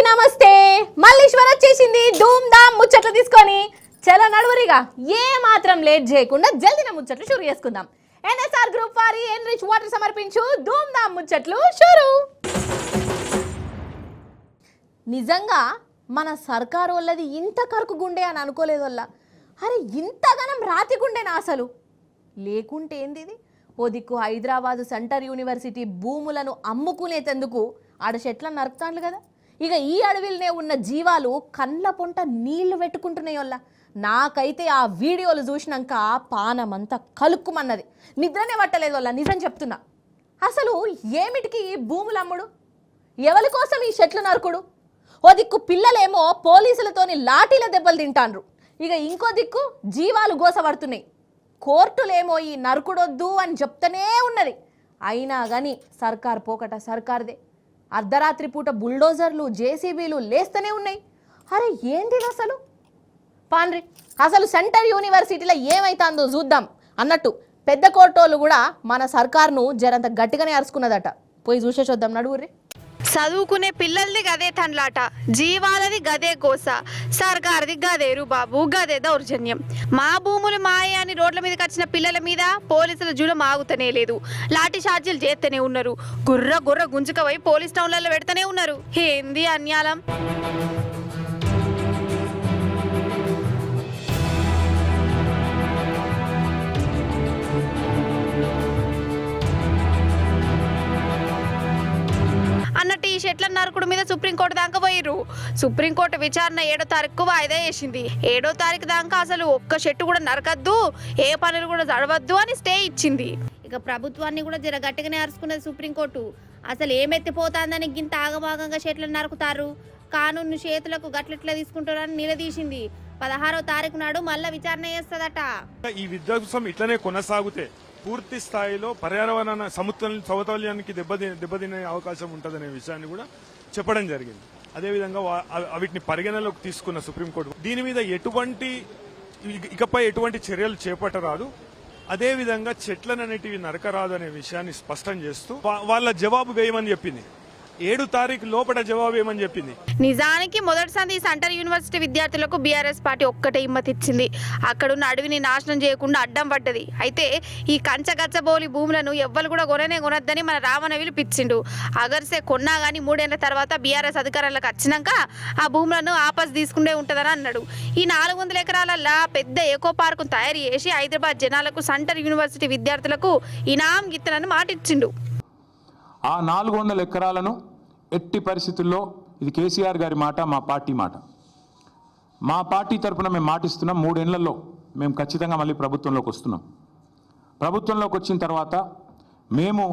నమస్తే మల్లీశ్వర్ వచ్చేసింది ధూమ్ ధామ్ ముచ్చట్లు తీసుకొని చలో నడువరిగా ఏ మాత్రం లేట్ చేయకుండా జల్దిన ముచ్చట్లు షురు చేసుకుందాం. ఎన్ఎస్ఆర్ గ్రూప్ వారి ఎన్రిచ్ వాటర్ సమర్పించు ధూమ్ ధామ్ ముచ్చట్లు షురు. నిజంగా మన సర్కారు వాళ్ళది ఇంత కరుకు గుండె అని అనుకోలేదు వల్ల. అరే ఇంతగానం రాతి గుండెనా అసలు? లేకుంటే ఏంది? ఓ దిక్కు హైదరాబాదు సెంటర్ యూనివర్సిటీ భూములను అమ్ముకునేందుకు ఆడ చెట్లను నరుకుతాండ్లు కదా. ఇక ఈ అడవిలోనే ఉన్న జీవాలు కండ్ల పొంట నీళ్లు పెట్టుకుంటున్నాయి వల్ల. నాకైతే ఆ వీడియోలు చూసినాక పానమంతా కలుక్కుమన్నది, నిద్రనే పట్టలేదు వల్ల. నిజం చెప్తున్నా. అసలు ఏమిటికి ఈ భూములు అమ్ముడు? ఎవరి కోసం ఈ చెట్లు నరుకుడు? ఓ దిక్కు పిల్లలేమో పోలీసులతోని లాఠీల దెబ్బలు తింటాండ్రు, ఇక ఇంకో దిక్కు జీవాలు గోసపడుతున్నాయి. కోర్టులేమో ఈ నరుకుడొద్దు అని చెప్తూనే ఉన్నది. అయినా కానీ సర్కార్ పోకట సర్కార్దే. అర్ధరాత్రి పూట బుల్డోజర్లు జేసీబీలు లేస్తూనే ఉన్నాయి. అరే ఏంది అసలు? పాన్రి అసలు సెంటర్ యూనివర్సిటీలో ఏమైతుందో చూద్దాం అన్నట్టు పెద్ద కోర్టోళ్ళు కూడా మన సర్కార్ను జరంత గట్టిగానే అరుచుకున్నదట. పోయి చూసే చూద్దాం నడువుర్రి. చదువుకునే పిల్లలది గదే తండ్లాట, జీవాలది గదే కోస, సర్కారుది గదేరు బాబు, గదే దౌర్జన్యం. మా భూములు మాయ అని రోడ్ల మీదకి వచ్చిన పిల్లల మీద పోలీసుల జూలం ఆగుతనే లేదు. లాఠీ చార్జీలు చేస్తూనే ఉన్నారు. గుర్ర గుర్ర గుంజుకవై పోలీస్ టౌన్లలో పెడతానే ఉన్నారు. ఏంది అన్యాయం? అన్నట్టు ఈ చెట్ల నరుకుడు మీద సుప్రీంకోర్టు దాకా పోయిర్రు. సుప్రీంకోర్టు విచారణ 7వ తారీఖు వాయిదా వేసింది. 7వ తారీఖు దాకా అసలు ఒక్క చెట్టు కూడా నరకద్దు, ఏ పనులు కూడా జరగవద్దు అని స్టే ఇచ్చింది. ఇక ప్రభుత్వాన్ని కూడా జర గట్టిగానే అరుచుకున్నది సుప్రీంకోర్టు. అసలు ఏమెత్తిపోతాందని గింత ఆగమాగంగా చెట్లను నరుకుతారు, కానూను చేతులకు గట్లెట్లా తీసుకుంటారని నిలదీసింది. 16వ తారీఖు నాడు మళ్ళా విచారణ చేస్తుందట. ఈ విధ్వంసం ఇట్లనే కొనసాగితే పూర్తి స్థాయిలో పర్యావరణ సమతుల్యానికి దెబ్బతినే అవకాశం ఉంటుందనే విషయాన్ని కూడా చెప్పడం జరిగింది. అదేవిధంగా వీటిని పరిగణలోకి తీసుకున్న సుప్రీంకోర్టు దీని మీద ఇకపై ఎటువంటి చర్యలు చేపట్టరాదు, అదేవిధంగా చెట్లననేటివి నరకరాదు అనే విషయాన్ని స్పష్టం చేస్తూ వాళ్ళ జవాబు వేయమని చెప్పింది. 7 తారీఖు లోపల జవాబు ఏమని చెప్పింది. నిజానికి మొదటిసారి సెంటర్ యూనివర్సిటీ విద్యార్థులకు బీఆర్ఎస్ పార్టీ ఒక్కటే హిమ్మత్ ఇచ్చింది. అక్కడున్న అడవిని నాశనం చేయకుండా అడ్డం పడ్డది. అయితే ఈ కంచగచ్చబోలి భూములను ఎవ్వరు కూడా కొనొద్దని మన రామన్న పిలిపించిండు. అగర్సే కొన్నా గానీ 3 ఏళ్ల తర్వాత బీఆర్ఎస్ అధికారంలోకి వచ్చినాక ఆ భూములను ఆపస్ తీసుకుంటే ఉంటుందని అన్నాడు. ఈ 400 ఎకరాలల్లా పెద్ద ఎకో పార్కు తయారు చేసి హైదరాబాద్ జనాలకు సెంటర్ యూనివర్సిటీ విద్యార్థులకు ఇనాం గిత్తనని మాటిచ్చిండు. ఆ 400 ఎకరాలను ఎట్టి పరిస్థితుల్లో, ఇది కేసీఆర్ గారి మాట, మా పార్టీ మాట, మా పార్టీ తరఫున మేము మాటిస్తున్నాం, 3 ఏళ్లలో మేము ఖచ్చితంగా మళ్ళీ ప్రభుత్వంలోకి వస్తున్నాం. ప్రభుత్వంలోకి వచ్చిన తర్వాత మేము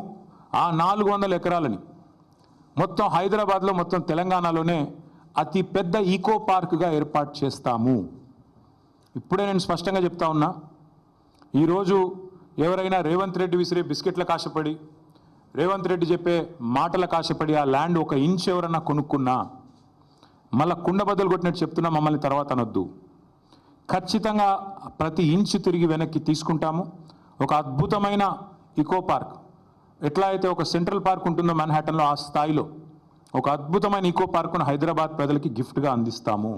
ఆ 400 ఎకరాలని మొత్తం హైదరాబాద్లో, మొత్తం తెలంగాణలోనే అతి పెద్ద ఈకో పార్కుగా ఏర్పాటు చేస్తాము. ఇప్పుడే నేను స్పష్టంగా చెప్తా ఉన్నా. ఈరోజు ఎవరైనా రేవంత్ రెడ్డి విసిరే బిస్కెట్ల కాశపడి, రేవంత్ రెడ్డి చెప్పే మాటల కాశపడి ఆ ల్యాండ్ 1 ఇంచ్ ఎవరన్నా కొనుక్కున్నా మళ్ళీ కుండ బద్దలు కొట్టినట్టు చెప్తున్నా, మమ్మల్ని తర్వాత అనొద్దు. ఖచ్చితంగా ప్రతి ఇంచు తిరిగి వెనక్కి తీసుకుంటాము. ఒక అద్భుతమైన ఈకో పార్క్, ఎట్లా అయితే ఒక సెంట్రల్ పార్క్ ఉంటుందో మన్హాటన్లో, ఆ స్థాయిలో ఒక అద్భుతమైన ఈకో పార్కును హైదరాబాద్ ప్రజలకి గిఫ్ట్గా అందిస్తాము.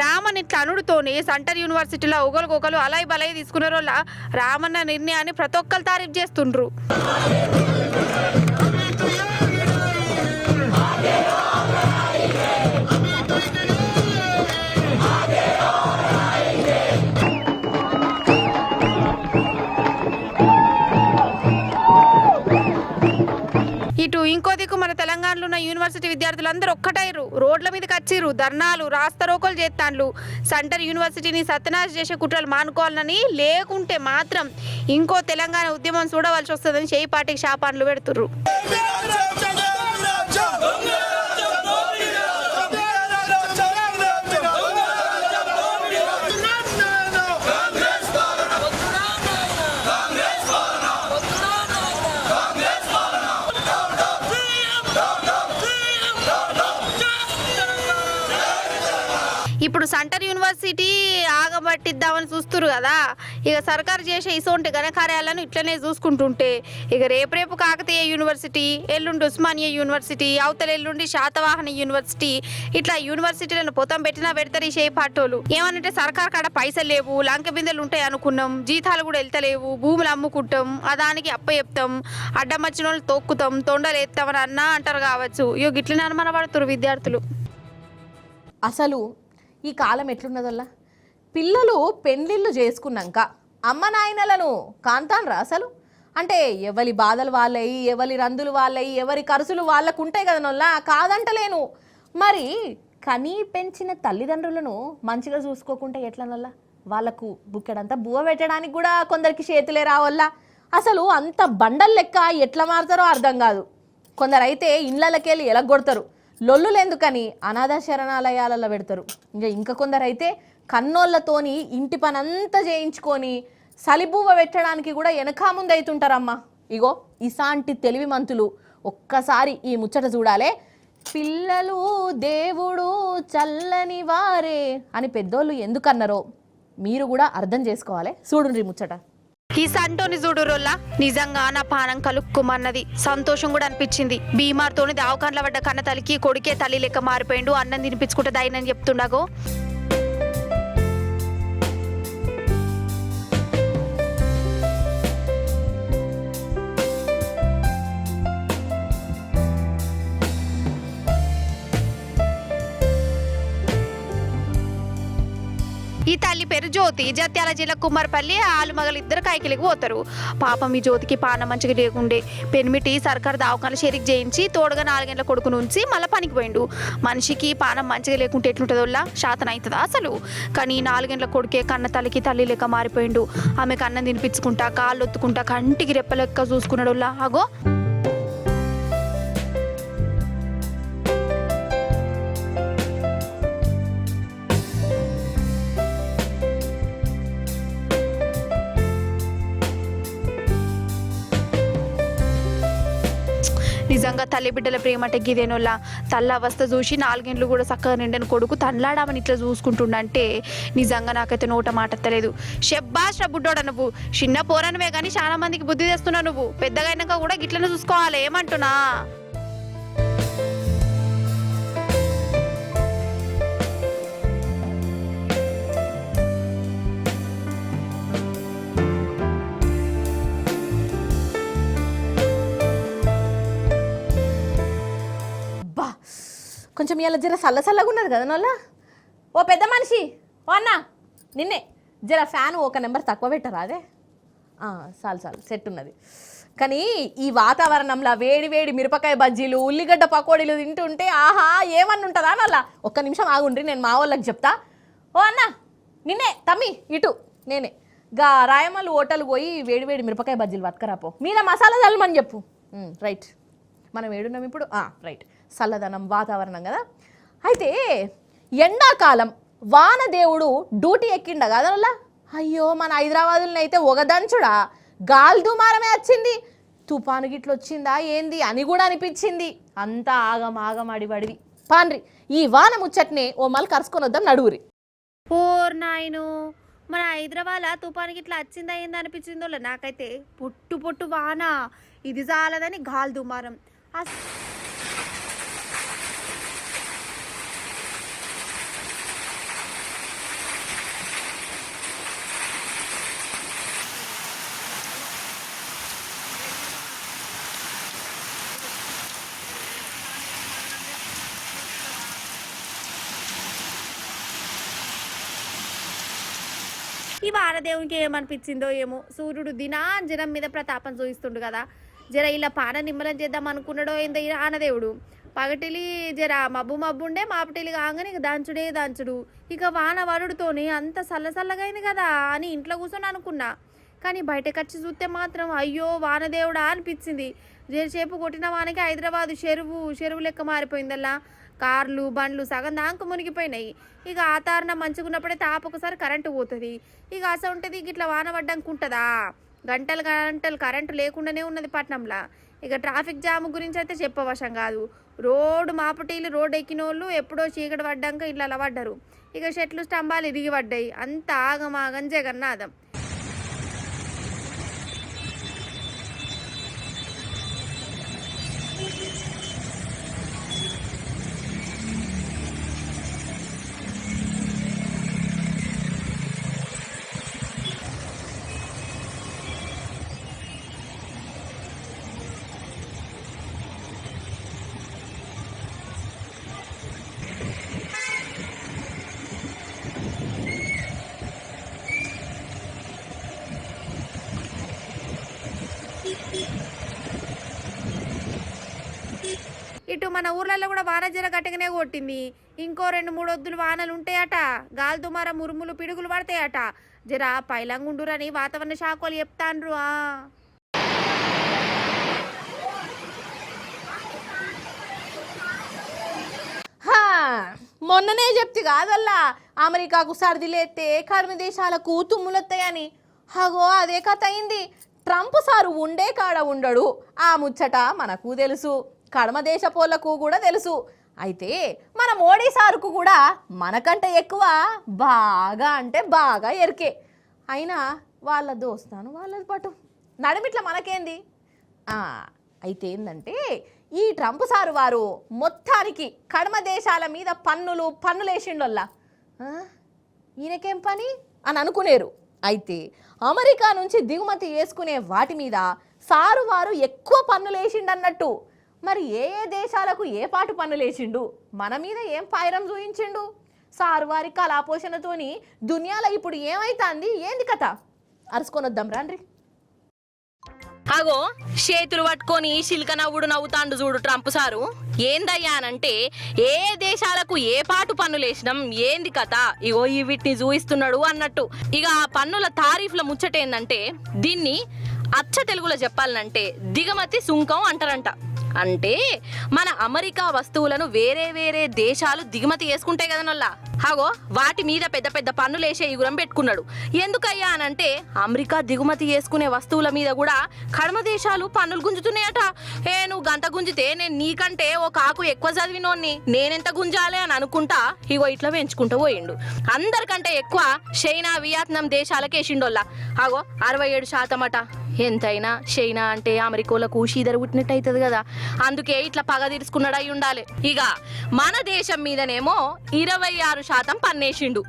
రామన్ ఇట్లా అనుడుతోనే సెంటర్ యూనివర్సిటీలో ఒకరికొకరు అలాయి బలాయి తీసుకునే వాళ్ళ రామన్న నిర్ణయాన్ని ప్రతి ఒక్కరు తారీఫ్ చేస్తుండ్రు. ఇటు ఇంకో దిక్కు మన తెలంగాణలో ఉన్న యూనివర్సిటీ విద్యార్థులందరూ ఒక్కటైరు, రోడ్ల మీదకి వచ్చిర్రు, ధర్నాలు రాస్తారోకోలు చేస్తాండ్లు. సెంటర్ యూనివర్సిటీని సత్యనాశ చేసే కుట్రలు మానుకోవాలని, లేకుంటే మాత్రం ఇంకో తెలంగాణ ఉద్యమం చూడవలసి వస్తుందని చేయి పార్టీకి శాపాన్లు పెడుతుర్రు. ఇప్పుడు సెంటర్ యూనివర్సిటీ ఆగబట్టిద్దామని చూస్తున్నారు కదా. ఇక సర్కారు చేసే ఇసోంటి ఘనకార్యాలను ఇట్లనే చూసుకుంటుంటే ఇక రేపు కాకతీయ యూనివర్సిటీ, ఎల్లుండి ఉస్మానియా యూనివర్సిటీ, అవతల ఎల్లుండి శాతవాహన యూనివర్సిటీ, ఇట్లా యూనివర్సిటీలను పొతం పెట్టినా పెడతారు ఈ చేపాటోళ్ళు. ఏమనంటే సర్కార్ కాడ పైసలు లేవు, లంక బిందెలు ఉంటాయి అనుకున్నాం, జీతాలు కూడా వెళ్తలేవు, భూములు అమ్ముకుంటాం, దానికి అప్ప చెప్తాం, అడ్డం వచ్చిన వాళ్ళు తొక్కుతాం, తొండలు ఎత్తామని అన్నా అంటారు కావచ్చు. ఇగో గిట్లనే అనుమానపడుతున్నారు విద్యార్థులు. అసలు ఈ కాలం ఎట్లున్నదల్లా, పిల్లలు పెళ్ళిళ్ళు చేసుకున్నాక అమ్మ నాయనలను కాంతాన్రా అసలు. అంటే ఎవరి బాధలు వాళ్ళయి, ఎవరి రందులు వాళ్ళయి, ఎవరి ఖర్చులు వాళ్ళకు ఉంటాయి కదా నొల్లా, కాదంటలేను. మరి కనీ పెంచిన తల్లిదండ్రులను మంచిగా చూసుకోకుంటే ఎట్లనల్లా, వాళ్ళకు బుక్కెడంతా బువ్వ పెట్టడానికి కూడా కొందరికి చేతులే రావల్లా. అసలు అంత బండల్ లెక్క ఎట్లా మారుతారో అర్థం కాదు. కొందరైతే ఇళ్ళకెళ్ళి ఎలగొడతారు, లొల్లులు ఎందుకని అనాథ శరణాలయాలలో పెడతారు. ఇంకా కొందరైతే కన్నోళ్ళతోని ఇంటి పని అంతా చేయించుకొని సలిబువ్వ పెట్టడానికి కూడా వెనకా ముందు అవుతుంటారమ్మా. ఇగో ఇసాంటి తెలివి మంతులు ఒక్కసారి ఈ ముచ్చట చూడాలే. పిల్లలు దేవుడు చల్లని వారే అని పెద్దోళ్ళు ఎందుకన్నారో మీరు కూడా అర్థం చేసుకోవాలి. చూడుండ్రి ముచ్చట. ఈ సంటోని చూడురోల్లా నిజంగా నా పానం కలుక్కుమన్నది, సంతోషం కూడా అనిపించింది. బీమార్తోని దావకాండ్ల పడ్డ కన్న తల్లికి కొడుకే తల్లి లెక్క మారిపోయిండు, అన్నం తినిపించుకుంటే దైనని చెప్తుండగో. ఈ తల్లి పేరు జ్యోతి. జత్యాల జిల్లా కుమ్మరపల్లి ఆలుమగలు ఇద్దరు కైకిలికి పోతారు. పాపం ఈ జ్యోతికి పానం మంచిగా లేకుండే పెనిమిటి సర్కారు దావకాలు షెరిక్ చేయించి తోడుగా 4 గంటల కొడుకు నుంచి మళ్ళీ పనికి పోయిండు. మనిషికి పానం మంచిగా లేకుంటే ఎట్లుంటుందోలా, శాతం అవుతుందా అసలు? కానీ 4 గంటల కొడుకే కన్న తల్లికి తల్లి లెక్క మారిపోయిండు. ఆమెకు అన్నం తినిపించుకుంటా, కాళ్ళు ఒత్తుకుంటా, కంటికి రెప్పలెక్క చూసుకున్నాడోలా. అగో నిజంగా తల్లి బిడ్డల ప్రేమట గిదేనోళ్ళ. తల్ల అవస్థ చూసి 4 గంటలు కూడా చక్కగా నిండని కొడుకు తనలాడామని ఇట్లా చూసుకుంటుండంటే నిజంగా నాకైతే నోట మాటత్తలేదు. షెబ్బాష్ బుడ్డోడ, నువ్వు చిన్న పోరనివే కానీ చాలా మందికి బుద్ధి తెస్తున్నావు. నువ్వు పెద్దగా అయినాక కూడా గిట్లనే చూసుకోవాలి ఏమంటున్నా. కొంచెం ఇలా జర చల్లగా ఉన్నది కదా నోళ్ళ. ఓ పెద్ద మనిషి, ఓ అన్న నిన్నే జర ఫ్యాన్ 1 నెంబర్ తక్కువ పెట్టరా? అదే చాలు సెట్ ఉన్నది. కానీ ఈ వాతావరణంలో వేడి వేడి మిరపకాయ బజ్జీలు, ఉల్లిగడ్డ పకోడీలు తింటుంటే ఆహా ఏమన్నా ఉంటుందా నల్ల. 1 నిమిషం ఆగుండ్రి, నేను మా వాళ్ళకి చెప్తా. ఓ అన్న నిన్నే తమ్మి ఇటు నేనే గా రాయమల్లు హోటల్ పోయి వేడి వేడి మిరపకాయ బజ్జీలు పట్టుకరాపో, మీద మసాలా చల్లమని చెప్పు. రైట్, మనం ఏడున్నాం ఇప్పుడు. రైట్, చల్లదనం వాతావరణం కదా. అయితే ఎండాకాలం వానదేవుడు డ్యూటీ ఎక్కిండ కదలా. అయ్యో మన హైదరాబాదులో అయితే ఒగదంచుడా గాలి దుమారమే వచ్చింది. తుఫాను గిట్లు వచ్చిందా ఏంది అని కూడా అనిపించింది. అంతా ఆగం అడివడివి. పాన్రి ఈ వాన ముచ్చట్నే ఓ మళ్ళీ కరుసుకొని వద్దాం నడువురి. ఓర్ నాయను, మన హైదరాబాద్ తుఫానికి ఇట్లా వచ్చిందా ఏంది అనిపించిందో. నాకైతే పొట్టు వాన, ఇది చాలదని గాలి దుమారం. ఈ వారదేవునికి ఏమనిపించిందో ఏమో, సూర్యుడు దినాంజనం మీద ప్రతాపం చూపిస్తుండు కదా. జర ఇలా పాన నిమ్మలం చేద్దాం అనుకున్నాడో ఏందో ఈ ఆనదేవుడు. పగటిలి జర మబ్బు ఉండే, మాపటిలి కాగానే ఇక దంచుడు. ఇక వాన వరుడుతోని అంత చల్లగా అయింది కదా అని ఇంట్లో కూర్చొని అనుకున్నా. కానీ బయటకు వచ్చి చూస్తే మాత్రం అయ్యో వానదేవుడా అనిపించింది. జరసేపు కొట్టిన వానకి హైదరాబాద్ చెరువు లెక్క మారిపోయిందల్లా. కార్లు బండ్లు సగం దాంక మునిగిపోయినాయి. ఇక ఆతారణం మంచిగున్నప్పుడే తాపొకసారి కరెంటు పోతుంది. ఇక అసలు ఉంటుంది ఇట్లా వాన పడ్డానికి ఉంటుందా? గంటలు కరెంటు లేకుండానే ఉన్నది పట్నంలో. ఇక ట్రాఫిక్ జామ్ గురించి అయితే చెప్పవశం కాదు. రోడ్డు ఎక్కినోళ్ళు ఎప్పుడో చీకటి పడ్డాక ఇళ్ళ పడ్డారు. ఇక చెట్లు స్తంభాలు ఇరిగి పడ్డాయి. అంత ఆగమాగం జగన్నాథం. ఇటు మన ఊర్లలో కూడా వాన జర గట్టిగానే కొట్టింది. ఇంకో 2-3 వద్దులు వానలు ఉంటాయట. గాలి దుమార మురుములు పిడుగులు పడతాయట. జర పైలంగుండురని వాతావరణ శాఖలు చెప్తాండ్రు. హా, మొన్ననే చెప్తి కాదల్లా అమెరికాకు సర్దిలేస్తే కర్మ దేశాలకు తుమ్ములొత్తాయని. హగో అదే కథ అయింది. ట్రంప్ సారు ఉండే కాడ ఉండడు. ఆ ముచ్చట మనకు తెలుసు, కడమ దేశపోళ్లకు కూడా తెలుసు. అయితే మన మోడీ సారుకు కూడా మనకంటే ఎక్కువ బాగా అంటే బాగా ఎరికే. అయినా వాళ్ళ దోస్తాను వాళ్ళది పటు నడిమిట్ల మనకేంది. అయితే ఏంటంటే ఈ ట్రంప్ సారు వారు మొత్తానికి కడమ దేశాల మీద పన్నులేసిండోల్లా. ఈయనకేం పని అని అనుకునేరు. అయితే అమెరికా నుంచి దిగుమతి చేసుకునే వాటి మీద సారు వారు ఎక్కువ పన్నులేసిండన్నట్టు. మరి ఏ ఏ దేశాలకు ఏ పాటు పన్నులేసిండు, మన మీద ఏం పాయిరం చూయించిండు? సారు వారి కళాపోషణతోని దునియాలో ఇప్పుడు ఏమైతాంది, ఏంది కథ అరుసుకొని వద్దాం రాండ్రి. అగో చేతులు పట్టుకొని శిల్క నవ్వుడు నవ్వుతాండు చూడు ట్రంప్ సారు. ఏందయ్యానంటే ఏ దేశాలకు ఏ పాటు పన్నులేసినాం, ఏంది కథ, ఇగో ఈ వీటిని చూయిస్తున్నాడు అన్నట్టు. ఇక ఆ పన్నుల తారీఫ్ల ముచ్చట ఏందంటే దీన్ని అచ్చ తెలుగులో చెప్పాలంటే దిగుమతి సుంకం అంటారంట. అంటే మన అమెరికా వస్తువులను వేరే వేరే దేశాలు దిగుమతి చేసుకుంటాయి కదా నల్లా, హాగో వాటి మీద పెద్ద పెద్ద పన్నులు వేసే యుగురం పెట్టుకున్నాడు. ఎందుకయ్యా అనంటే అమెరికా దిగుమతి చేసుకునే వస్తువుల మీద కూడా కడమ దేశాలు పన్నులు గుంజుతున్నాయట. నువ్వు గంట గుంజితే నేను నీకంటే ఒక ఆకు ఎక్కువ చదివినోన్ని నేనెంత గుంజాలి అని అనుకుంటా ఇగో ఇట్లా పెంచుకుంటూ పోయిండు. అందరికంటే ఎక్కువ చైనా వియత్నాం దేశాలకు వేసిండోల్లా. హాగో 67% అట. ఎంతైనా చైనా అంటే అమెరికాలకు షీదరు పుట్టినట్టు అవుతుంది కదా, అందుకే ఇట్లా పగ తీర్చుకున్నాడు అయి ఉండాలి. ఇక మన దేశం మీదనేమో 26% పన్నేసిండు.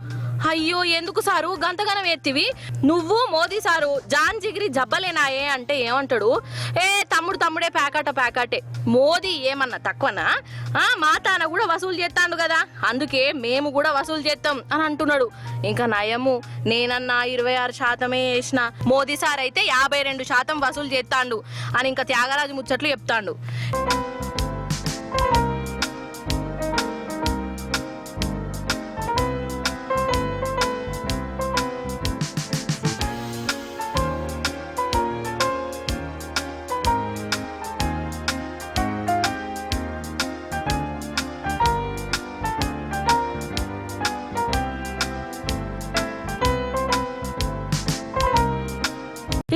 అయ్యో ఎందుకు సారు గంతగనం ఎత్తివి, నువ్వు మోదీ సారు జాన్ జిగిరి జబ్బలేనాయే అంటే ఏమంటాడు, తమ్ముడే ప్యాకాటే. మోదీ ఏమన్నా తక్కువనా, మా తాన కూడా వసూలు చేస్తాడు కదా, అందుకే మేము కూడా వసూలు చేస్తాం అని అంటున్నాడు. ఇంకా నయము నేనన్నా 26% వేసిన, మోదీ సార్ అయితే 52% వసూలు చేస్తాడు అని ఇంకా త్యాగరాజు ముచ్చట్లు చెప్తాడు.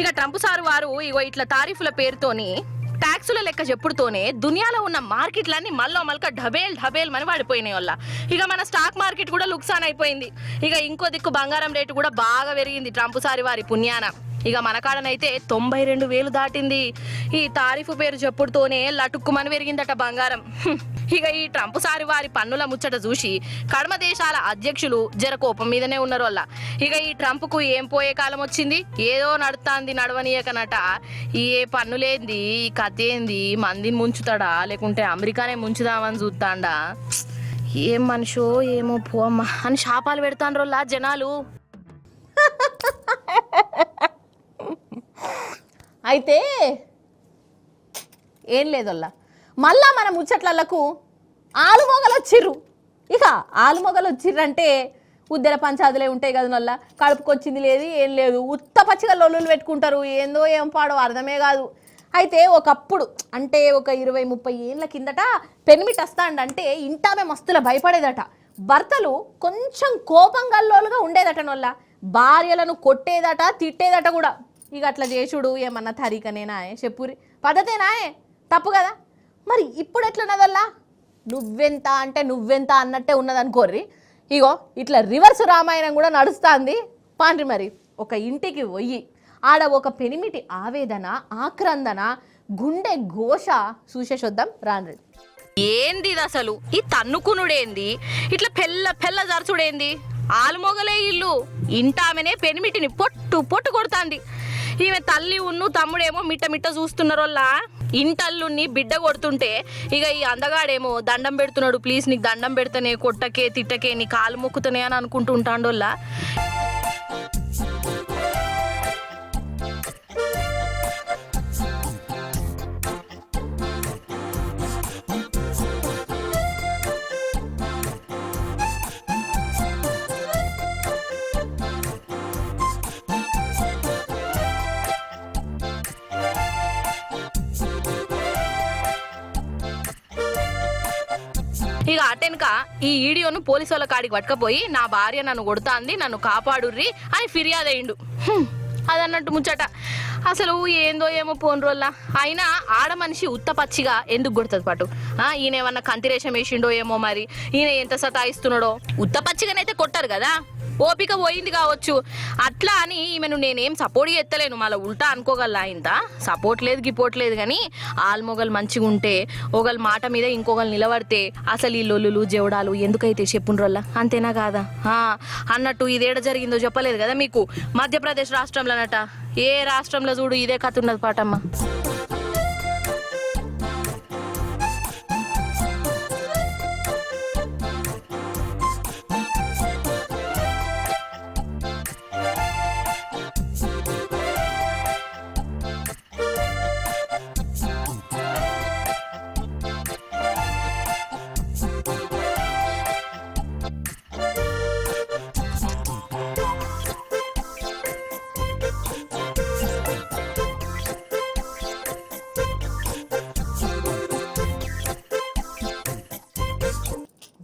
ఇక ట్రంప్ సారు వారు ఇగో ఇట్లా తారీఫుల పేరుతోని ట్యాక్సుల లెక్క చెప్పుడుతోనే దునియాలో ఉన్న మార్కెట్లన్నీ మళ్ళీ ఢబేల్ మని పడిపోయినాయి వల్ల. ఇక మన స్టాక్ మార్కెట్ కూడా లుక్సాన్ అయిపోయింది. ఇక ఇంకో దిక్కు బంగారం రేటు కూడా బాగా పెరిగింది ట్రంప్ సారి వారి పుణ్యాన. ఇక మన కాడనైతే 92,000 దాటింది. ఈ తారీఫు పేరు చెప్పుడుతోనే లటుక్కుమని పెరిగిందట బంగారం. ఇక ఈ ట్రంప్ సారి వారి పన్నుల ముచ్చట చూసి కడమ దేశాల అధ్యక్షులు జర కోపం మీదనే ఉన్నారు వల్ల. ఇక ఈ ట్రంప్కు ఏం పోయే కాలం వచ్చింది, ఏదో నడుతాంది నడవనీయకనట. ఏ పన్నులేంది, ఈ కథ ఏంది, మందిని ముంచుతాడా లేకుంటే అమెరికానే ముంచుదామని చూస్తాడా, ఏం మనిషో ఏమో పో అమ్మా అని శాపాలు పెడతాండ్రోల్లా జనాలు. అయితే ఏం లేదల్లా, మళ్ళా మన ముచ్చట్లకు ఆలుమొగలు వచ్చిర్రు. ఇక ఆలుమొగలు వచ్చిర్రంటే ఉద్దర పంచాదులే ఉంటాయి కదా నల్లా, కడుపుకొచ్చింది లేదు ఏం లేదు, ఉత్త పచ్చిగా లొల్లులు పెట్టుకుంటారు, ఏందో ఏం పాడో అర్థమే కాదు. అయితే ఒకప్పుడు అంటే ఒక 20-30 ఏళ్ళ కిందట పెనిమిటి వస్తాండంటే ఇంటామే మస్తుల భయపడేదట. భర్తలు కొంచెం కోపం గల్లోలుగా ఉండేదట నొల్ల, భార్యలను కొట్టేదట తిట్టేదట కూడా. ఇక అట్లా చేసుడు ఏమన్నా తరీకనేనా చెప్పురి, పద్ధతేనాయే, తప్పు కదా. మరి ఇప్పుడు ఎట్లున్నదల్లా, నువ్వెంత అంటే నువ్వెంత అన్నట్టే ఉన్నదనుకోర్రి. ఇగో ఇట్లా రివర్స్ రామాయణం కూడా నడుస్తుంది పాండ్రి. మరి ఒక ఇంటికి పోయి ఆడ ఒక పెనిమిటి ఆవేదన ఆక్రందన గుండె ఘోష చూసేసొద్దాం రాండ్రి. ఏంది అసలు ఈ తన్నుకునుడేంది, ఇట్లా పెళ్ళ జరచుడేంది, ఆలుమొగలే ఇల్లు ఇంటామెనే పెనిమిటిని పొట్టు కొడుతాంది. ఈమె తల్లి ఉన్ను తమ్ముడేమో మిట్ట చూస్తున్నారోల్లా ఇంటల్లుని బిడ్డ కొడుతుంటే ఇక ఈ అందగాడేమో దండం పెడుతున్నాడు, ప్లీజ్ నీకు దండం పెడతానే, కొట్టకే తిట్టకే, నీ కాలు మొక్కుతానే అని అనుకుంటూ ఉంటాండోల్లా. ఇక అటెనక ఈ వీడియోను పోలీసు వాళ్ళ కాడికి పట్టుకపోయి నా భార్య నన్ను కొడుతాంది, నన్ను కాపాడుర్రి అని ఫిర్యాదు అయ్యిండు. అదన్నట్టు ముచ్చట. అసలు ఏందో ఏమో పోన్ రోజుల అయినా ఆడ మనిషి ఉత్త పచ్చిగా ఎందుకు కొడుతుంది పాటు? ఈయన ఏమన్నా కంతిరేషం వేసిండో ఏమో, మరి ఈయన ఎంత సతాయిస్తున్నాడో. ఉత్త పచ్చిగానైతే కొట్టారు కదా, ఓపిక పోయింది కావచ్చు. అట్లా అని ఈమెను నేనేం సపోర్ట్ చేస్తలేను, మళ్ళీ ఉల్టా అనుకోగల. ఇంత సపోర్ట్ లేదు గిపోర్ట్ లేదు, కానీ ఆల్మొగలు మంచిగా ఉంటే ఒకళ్ళ మాట మీద ఇంకొకరు నిలబడితే అసలు ఈ లొల్లులు జవడాలు ఎందుకైతే చెప్పుండ్రల్లా, అంతేనా కాదా? అన్నట్టు ఇదేడ జరిగిందో చెప్పలేదు కదా మీకు, మధ్యప్రదేశ్ రాష్ట్రంలోనట. ఏ రాష్ట్రంలో చూడు ఇదే కథ ఉన్నది పాటమ్మ.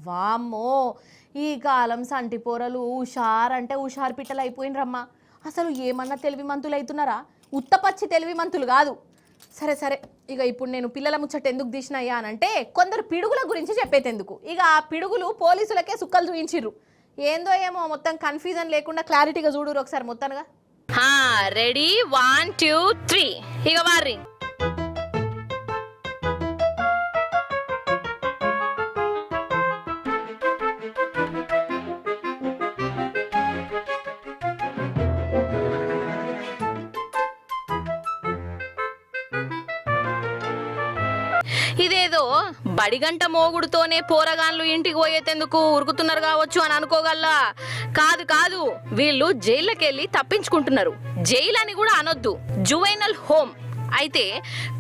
వామ్మో, ఈ కాలం సంటి పోరలు అంటే హుషారు పిట్టలు అయిపోయినరమ్మా. అసలు ఏమన్నా తెలివి మంతులు అవుతున్నారా? ఉత్తపచ్చి తెలివి మంతులు కాదు. సరే సరే, ఇక ఇప్పుడు నేను పిల్లల ముచ్చట ఎందుకు తీసినయ్యా అనంటే కొందరు పిడుగుల గురించి చెప్పేటెందుకు. ఇక ఆ పిడుగులు పోలీసులకే సుక్కలు చూయించిర్రు. ఏందో ఏమో మొత్తం కన్ఫ్యూజన్ లేకుండా క్లారిటీగా చూడురు ఒకసారి మొత్తంగా. రెడీ 1 2 3 ఇక వారి. ఇదేదో బడిగంట మోగుడుతోనే పోరగాన్లు ఇంటికి పోయేందుకు ఉరుకుతున్నారు కావచ్చు అని అనుకోగల్లా. కాదు కాదు, వీళ్ళు జైళ్ళకెళ్ళి తప్పించుకుంటున్నారు. జైలు అని కూడా అనొద్దు, జువైనల్ హోమ్. అయితే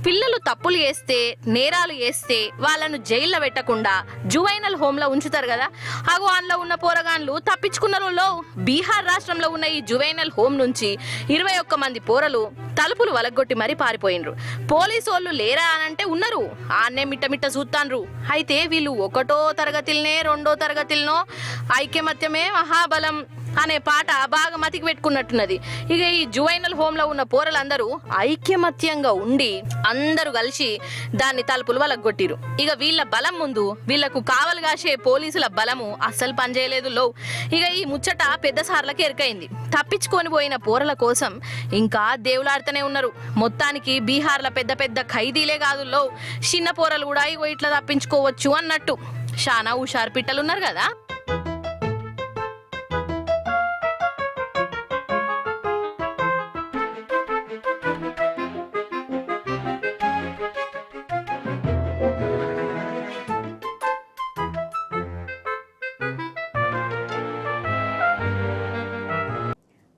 పిల్లలు తప్పులు చేస్తే, నేరాలు చేస్తే వాళ్ళను జైల్లో పెట్టకుండా జువైనల్ హోమ్లో ఉంచుతారు కదా. అగో అందులో ఉన్న పోరగాన్లు తప్పించుకున్నారు. బీహార్ రాష్ట్రంలో ఉన్న ఈ జువైనల్ హోమ్ నుంచి 21 మంది పోరలు తలుపులు వలగొట్టి మరీ పారిపోయినరు. పోలీసు వాళ్ళు లేరా అనంటే ఉన్నారు, ఆన్నే మిట్ట చూస్తాన్రు. అయితే వీళ్ళు 1వ తరగతిలోనే 2వ తరగతిలోనో ఐక్యమత్యమే మహాబలం అనే పాట బాగా మతికి పెట్టుకున్నట్టున్నది. ఇక ఈ జువైనల్ హోమ్ లో ఉన్న పోరలందరూ ఐక్యమత్యంగా ఉండి అందరూ కలిసి దాన్ని తలుపులు వలగొట్టిరు. ఇక వీళ్ళ బలం ముందు వీళ్లకు కావలు కాసే పోలీసుల బలము అస్సలు పనిచేయలేదు. ఇక ఈ ముచ్చట పెద్ద సార్లకి ఎరికైంది. తప్పించుకొని పోయిన పోరల కోసం ఇంకా దేవులాడుతూనే ఉన్నారు. మొత్తానికి బీహార్ల పెద్ద పెద్ద ఖైదీలే కాదు, చిన్న పోరలు కూడా ఇగో ఇట్లా తప్పించుకోవచ్చు అన్నట్టు. చాలా హుషారు పిట్టలున్నారు కదా.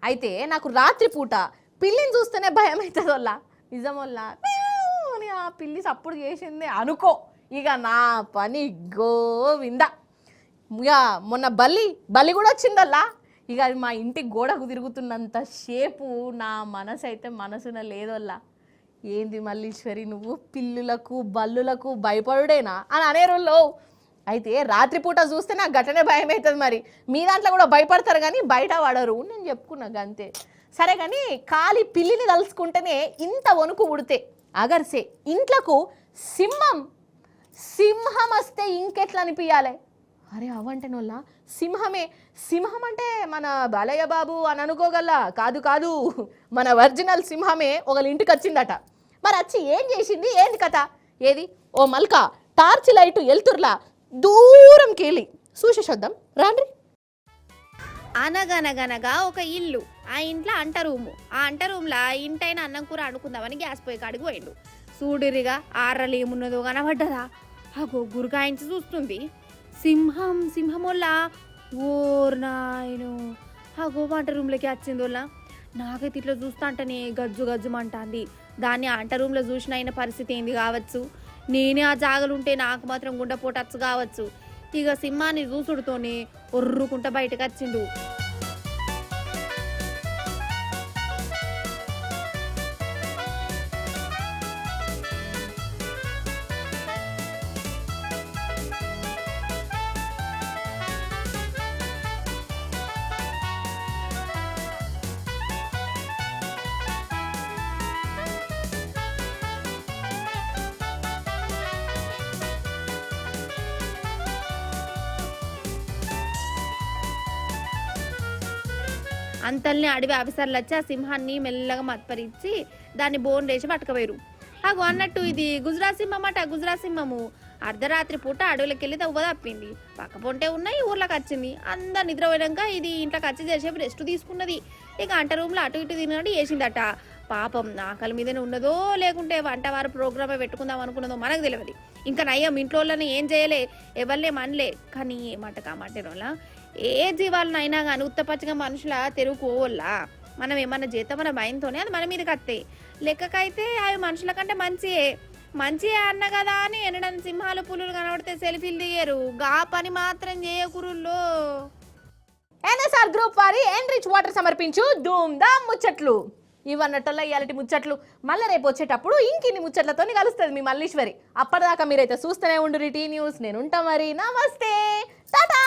అయితే నాకు రాత్రిపూట పిల్లిని చూస్తేనే భయం అవుతుంది వల్ల, నిజం వల్ల. అని ఆ పిల్లి సప్పుడు చేసింది అనుకో, ఇక నా పని గోవింద. ఇక మొన్న బల్లి కూడా వచ్చిందల్లా. ఇక అది మా ఇంటి గోడకు తిరుగుతున్నంత షేపు నా మనసు అయితే మనసున లేదల్లా. ఏంది మల్లీశ్వరి నువ్వు పిల్లులకు బల్లులకు భయపడుడేనా అని అనేరులో. అయితే రాత్రిపూట చూస్తే నాకు గట్టనే భయం అవుతుంది. మరి మీ దాంట్లో కూడా భయపడతారు కానీ బయట పడరు, నేను చెప్పుకున్నాను అంతే. సరే కానీ కాలి పిల్లిని తలుసుకుంటేనే ఇంత వణుకు ఉడితే అగర్సే ఇంట్లకు సింహం వస్తే ఇంకెట్లా అనిపించాలి? అరే అవంటే నోళ్ళ సింహం అంటే మన బాలయ్య బాబు అని అనుకోగల. కాదు, మన ఒరిజినల్ సింహమే ఒకళ్ళ ఇంటికి వచ్చిందట. మరి వచ్చి ఏం చేసింది, ఏంది కథ? ఏది ఓ మల్క టార్చ్ లైటు వెళ్తుర్లా దూరంకి వెళ్ళి చూసేసొద్దాం రాండ్రి. అనగనగనగా ఒక ఇల్లు, ఆ ఇంట్లో అంట రూము. ఆ అంట రూమ్లో ఇంటైనా అన్నం కూర అనుకుందామని గ్యాస్ పొయ్యి కాడికి పోయిండు. చూడిరిగా ఆర్రలు ఏమున్నదో కనబడ్డదా? అగో గురకాయించి చూస్తుంది. సింహమోళ్ళ ఓర్నాయను. అగో వంట రూమ్లోకి వచ్చిందోళ్ళ. నాకైతే ఇట్లా చూస్తా అంటేనే గజ్జుమంటాంది. దాన్ని అంట రూమ్లో చూసిన అయిన పరిస్థితి ఏంది కావచ్చు. నేనే ఆ జాగలుంటే నాకు మాత్రం గుండెపోటచ్చు కావచ్చు. ఇక సింహాన్ని చూసుడుతోనే ఒర్రుకుంట బయటకు వచ్చిండు. అంతల్ని అడవి ఆఫీసర్లు వచ్చి ఆ సింహాన్ని మెల్లగా మత్పరించి దాన్ని బోన్ వేసి పట్టుకపోయారు. అగో అన్నట్టు ఇది గుజరాత్ సింహం అట. గుజరాత్ సింహము అర్ధరాత్రి పూట అడవులకి వెళ్ళి దవ్వ తప్పింది. పక్కపోంటే ఉన్నాయి, ఊర్లోకి వచ్చింది. అందరు నిద్రపోయాక ఇది ఇంట్లోకి వచ్చి చేసేపు రెస్ట్ తీసుకున్నది. ఇక వంట రూమ్లో అటు ఇటు తినడం వేసిందట. పాపం ఆకలి మీదనే ఉన్నదో లేకుంటే వంటవారు ప్రోగ్రామే పెట్టుకుందాం అనుకున్నదో మనకు తెలియదు. ఇంకా నయ్యం ఇంట్లో వాళ్ళని ఏం చేయలే, ఎవరినే మనలే. కానీ ఏమాట కామాటేనోళ్ళ ఏ జీవాలనైనా కానీ ఉత్తపచ్చగా మనుషుల తెరువుకోవాలా మనం ఏమన్నా చేద్దాం మన భయంతోనే అది మన మీదకి వస్తాయి. లెక్కకైతే అవి మనుషుల కంటే మంచియే అన్న కదా అని ఎనడం సింహాలు పులులు కనబడితే సెల్ఫీలు దిగారు. గా పని మాత్రం చేయకురుల్లో. ఎన్ఎస్ఆర్ గ్రూప్ వారి ఎన్రిచ్ వాటర్ సమర్పించు ధూమ్ ధామ్ ముచ్చట్లు. ఇవన్నట్టల్లా ఇయాలటి ముచ్చట్లు మళ్ళీ రేపు వచ్చేటప్పుడు ఇంకిన్ని ముచ్చట్లతో కలుస్తుంది మీ మల్లీశ్వరి. అప్పటిదాకా మీరైతే చూస్తూనే ఉండు టీ న్యూస్. నేను ఉంటా మరి. నమస్తే, టాటా.